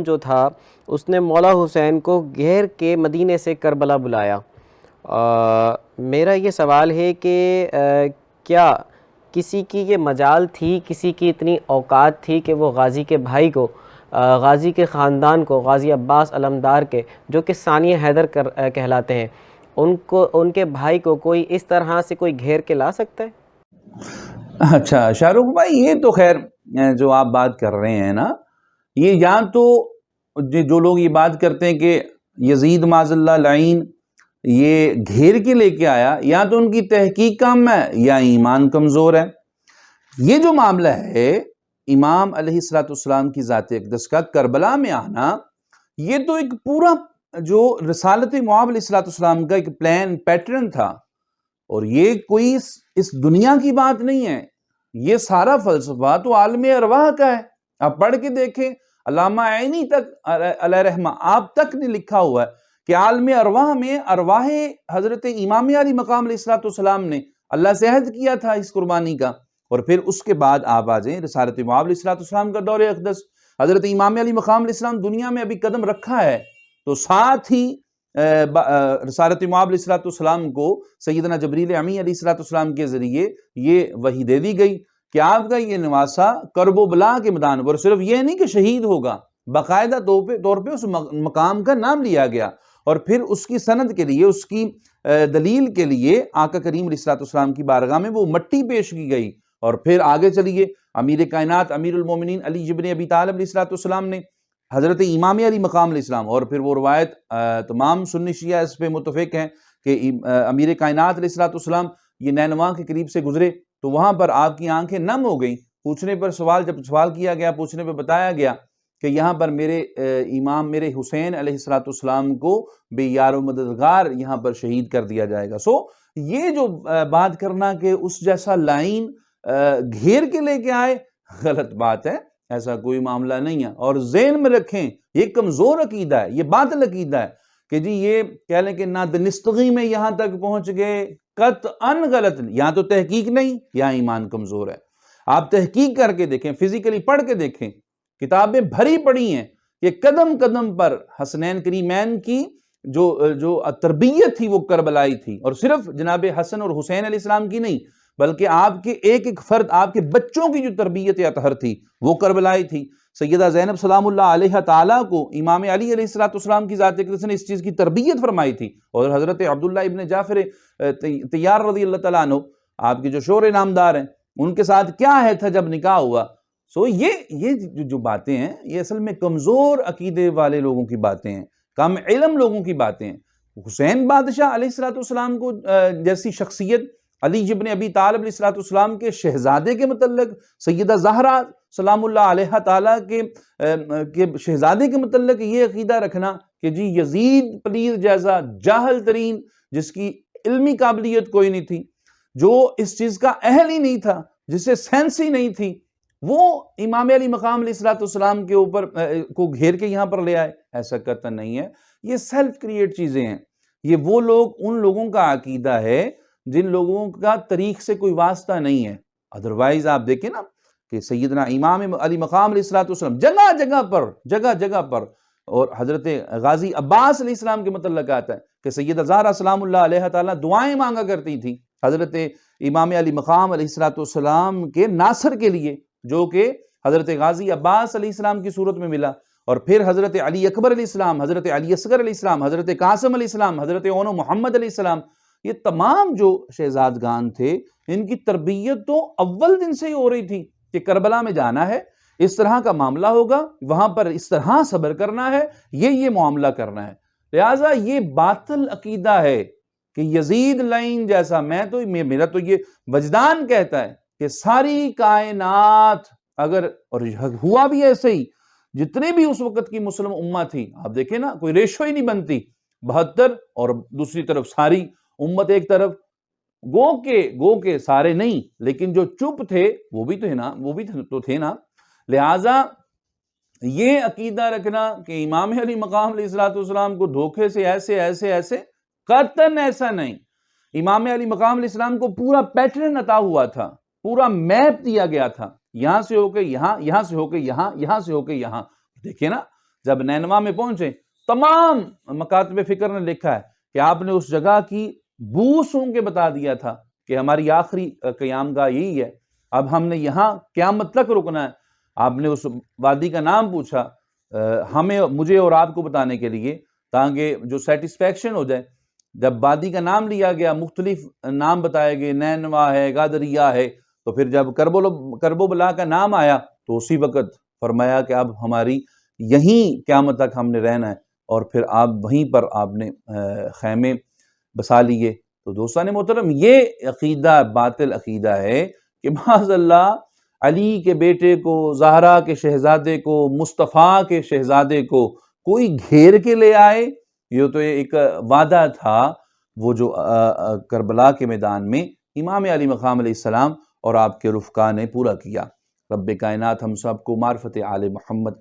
جو تھا اس نے مولا حسین کو گھیر کے مدینے سے کربلا بلایا۔ میرا یہ سوال ہے کہ کیا کسی کی یہ مجال تھی، کسی کی اتنی اوقات تھی کہ وہ غازی کے بھائی کو، غازی کے خاندان کو، غازی عباس علمدار کے، جو کہ ثانی حیدر کہلاتے ہیں، ان کے بھائی کو کوئی اس طرح سے کوئی گھیر کے لا سکتا ہے؟ اچھا شاہ رخ بھائی، یہ تو خیر جو آپ بات کر رہے ہیں نا، یہ یا تو جو لوگ یہ بات کرتے ہیں کہ یزید معاذ اللہ لعین یہ گھیر کے لے کے آیا، یا تو ان کی تحقیق کم ہے یا ایمان کمزور ہے۔ یہ جو معاملہ ہے امام علیہ السلام کی ذات اقدس کا کربلا میں آنا، یہ تو ایک پورا جو رسالت معاب علیہ السلام کا ایک پلان پیٹرن تھا، اور یہ کوئی اس دنیا کی بات نہیں ہے۔ یہ سارا فلسفہ تو عالم ارواح کا ہے۔ آپ پڑھ کے دیکھیں، علامہ عینی تک علیہ رحمہ آپ تک نے لکھا ہوا ہے کہ عالم ارواح میں ارواح حضرت امام علی مقام علیہ السلام نے اللہ سے عہد کیا تھا اس قربانی کا، اور پھر اس کے بعد آپ آ جائیں رسالت معاب علیہ السلام کا دور اقدس، حضرت امام علی مقام علیہ السلام دنیا میں ابھی قدم رکھا ہے، تو ساتھ ہی رسالت معاب علیہ السلام کو سیدنا جبریل امی علیہ السلام کے ذریعے یہ وحی دے دی گئی کہ آپ کا یہ نواسہ کرب و بلا کے میدان پر صرف یہ نہیں کہ شہید ہوگا، باقاعدہ طور پہ اس مقام کا نام لیا گیا، اور پھر اس کی سند کے لیے، اس کی دلیل کے لیے آقا کریم علیہ السلام کی بارگاہ میں وہ مٹی پیش کی گئی۔ اور پھر آگے چلیے، امیر کائنات امیر المومنین علی بن ابی طالب علیہ السلام نے حضرت امام علی مقام علیہ السلام، اور پھر وہ روایت تمام سنی شیعہ اس پہ متفق ہیں کہ امیر کائنات علیہ السلام یہ نینوا کے قریب سے گزرے تو وہاں پر آپ کی آنکھیں نم ہو گئیں۔ پوچھنے پر جب سوال کیا گیا، پوچھنے پہ بتایا گیا کہ یہاں پر میرے امام میرے حسین علیہ السلام کو بے یار و مددگار یہاں پر شہید کر دیا جائے گا۔ یہ جو بات کرنا کہ اس جیسا لائن گھیر کے لے کے آئے، غلط بات ہے، ایسا کوئی معاملہ نہیں ہے۔ اور ذہن میں رکھیں، یہ کمزور عقیدہ ہے، یہ باطل عقیدہ ہے کہ جی یہ کہہ لیں کہ نادنستگی میں یہاں تک پہنچ گئے، قطعاً غلط، یہاں تو تحقیق نہیں، یہاں ایمان کمزور ہے۔ آپ تحقیق کر کے دیکھیں، فزیکلی پڑھ کے دیکھیں، کتابیں بھری پڑی ہیں کہ قدم قدم پر حسنین کریمین کی جو تربیت تھی وہ کربلائی تھی، اور صرف جناب حسن اور حسین علیہ السلام کی نہیں بلکہ آپ کے ایک ایک فرد، آپ کے بچوں کی جو تربیت اطہر تھی وہ کربلائی تھی۔ سیدہ زینب سلام اللہ علیہ تعالیٰ کو امام علی علیہ السلام کی ذات اقدس نے اس چیز کی تربیت فرمائی تھی، اور حضرت عبداللہ ابن جعفر طیار رضی اللہ تعالیٰ عنہ آپ کے جو شوہر نامدار ہیں، ان کے ساتھ کیا ہے تھا جب نکاح ہوا۔ یہ جو باتیں ہیں یہ اصل میں کمزور عقیدے والے لوگوں کی باتیں ہیں، کم علم لوگوں کی باتیں ہیں۔ حسین بادشاہ علیہ السلام کو جیسی شخصیت، علی ابن ابی طالب علیہ السلام کے شہزادے کے متعلق، سیدہ زہرا سلام اللہ علیہ تعالیٰ کے شہزادے کے متعلق یہ عقیدہ رکھنا کہ جی یزید پلید جیسا جاہل ترین، جس کی علمی قابلیت کوئی نہیں تھی، جو اس چیز کا اہل ہی نہیں تھا، جسے سینس ہی نہیں تھی، وہ امام علی مقام علیہ السلام کے اوپر کو گھیر کے یہاں پر لے آئے، ایسا قطعا نہیں ہے۔ یہ سیلف کریٹ چیزیں ہیں، یہ وہ لوگ، ان لوگوں کا عقیدہ ہے جن لوگوں کا تاریخ سے کوئی واسطہ نہیں ہے۔ ادروائز آپ دیکھیں نا کہ سیدنا امام علی مقام علیہ السلام جگہ جگہ پر، اور حضرت غازی عباس علیہ السلام کے متعلق آتا ہے کہ سیدہ زہرا سلام اللہ علیہ تعالیٰ دعائیں مانگا کرتی تھی حضرت امام علی مقام علیہ السلام کے ناصر کے لیے، جو کہ حضرت غازی عباس علیہ السلام کی صورت میں ملا، اور پھر حضرت علی اکبر علیہ السلام، حضرت علی اصغر علیہ السلام، حضرت قاسم علیہ السلام، حضرت اون محمد علیہ السلام، یہ تمام جو شہزادگان تھے ان کی تربیت تو اول دن سے ہی ہو رہی تھی کہ کربلا میں جانا ہے، اس طرح کا معاملہ ہوگا، وہاں پر اس طرح صبر کرنا ہے، یہ معاملہ کرنا ہے۔ لہٰذا یہ باطل عقیدہ ہے کہ یزید لعین جیسا، میرا تو یہ وجدان کہتا ہے کہ ساری کائنات اگر، اور ہوا بھی ایسے ہی، جتنے بھی اس وقت کی مسلم امہ تھی، آپ دیکھیں نا کوئی ریشو ہی نہیں بنتی، 72 اور دوسری طرف ساری امت ایک طرف، گو کے سارے نہیں، لیکن جو چپ تھے وہ بھی تو تھے نا۔ لہٰذا یہ عقیدہ رکھنا کہ امام علی مقام علیہ السلام کو دھوکے سے ایسے قطعاً ایسا نہیں۔ امام علی مقام علیہ السلام کو پورا پیٹرن عطا ہوا تھا، پورا میپ دیا گیا تھا، یہاں سے ہو کے یہاں، یہاں سے ہو کے یہاں، یہاں سے ہو کے یہاں۔ دیکھیں نا جب نینوا میں پہنچے تمام مکاتب فکر نے لکھا ہے کہ آپ نے اس جگہ کی بو سونگ کے بتا دیا تھا کہ ہماری آخری قیام گاہ یہی ہے، اب ہم نے یہاں قیامت تک رکنا ہے۔ آپ نے اس وادی کا نام پوچھا مجھے اور آپ کو بتانے کے لیے، تاکہ جو سیٹسفیکشن ہو جائے۔ جب وادی کا نام لیا گیا، مختلف نام بتائے گئے، نینوا ہے، غادریہ ہے، تو پھر جب کرب و بلا کا نام آیا تو اسی وقت فرمایا کہ اب ہماری یہیں قیامت تک ہم نے رہنا ہے، اور پھر آپ وہیں پر آپ نے خیمے بسا لیے۔ تو دوستان محترم، یہ عقیدہ باطل عقیدہ ہے کہ معاذ اللہ علی کے بیٹے کو، زہرا کے شہزادے کو، مصطفیٰ کے شہزادے کو کوئی گھیر کے لے آئے۔ یہ تو ایک وعدہ تھا وہ جو کربلا کے میدان میں امام علی مقام علیہ السلام اور آپ کے رفقا نے پورا کیا۔ رب کائنات ہم سب کو معرفت آل محمد